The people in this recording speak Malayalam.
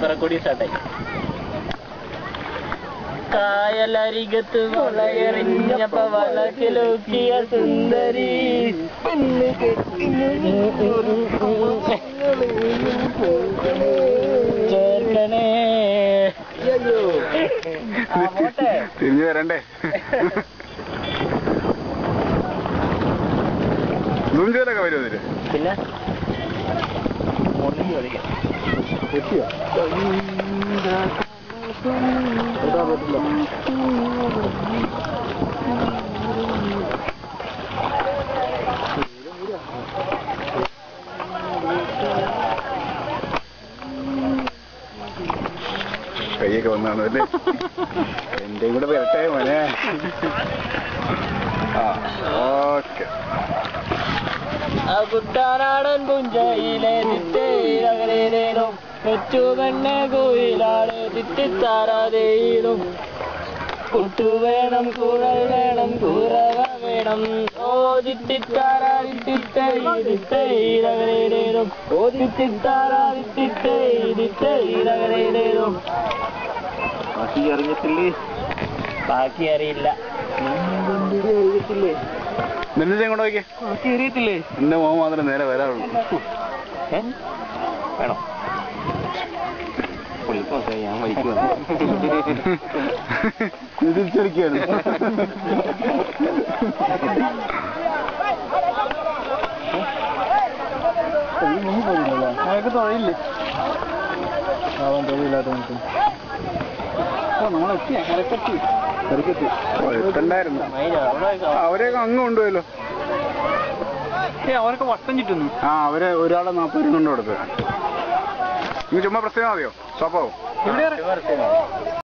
പറക്കൂടി സ്റ്റാർട്ടായി. കായലരികത്ത് വളയെറിഞ്ഞപ്പ വളക്കിലൂക്കിയ സുന്ദരി ചേർക്കണേ. തിരിഞ്ഞു വരണ്ടേ? നൂഞ്ചോലൊക്കെ വരുമോ ഇതില്? പിന്നെ മുകളിലേക്ക് കളിക്കാം. കൈയൊക്കെ വന്നാണ് അല്ലേ? എന്റെയും കൂടെ വരട്ടെ മോനെ. ഓക്കെ. കുട്ടാനാടൻ പുഞ്ചയിലെ തിട്ടേരകരേനും കൊച്ചുപെണ്ണെ കോയിലാണ് തിട്ടിത്താരാതേയിലും കുട്ടു വേണം കുഴൽ വേണം കൂറവ വേണം. ഓ തിട്ടിത്താരാ തിട്ടേരകരേനും ഓ തിട്ടിത്താരാ തിട്ടേരകരേനും. ബാക്കി അറിഞ്ഞിട്ടില്ലേ? ബാക്കി അറിയില്ല. അറിയത്തില്ലേ? നിന്നെ കൊണ്ട് നോക്കിയേ. ബാക്കി അറിയത്തില്ലേ? എന്റെ മോൻ മാത്രമേ നേരെ വരാറുള്ളൂ. വേണോ? ഞാൻ വഹിക്കുക തിരിച്ചടിക്കാണ്. അയാൾക്ക് തൊഴിലില്ലേ? തൊഴിലില്ലാത്ത നമ്മളെത്തിണ്ടായിരുന്നു. അവരെയൊക്കെ അങ്ങ് കൊണ്ടുപോയല്ലോ. അവരൊക്കെ വട്ടം ചുറ്റുന്നു. അവരെ ഒരാളെ 40 രൂപ കൊണ്ട് കൊടുക്കുക. നീ ചുമ്മാ പ്രശ്നം മതിയോ? സ്റ്റോപ്പാവും.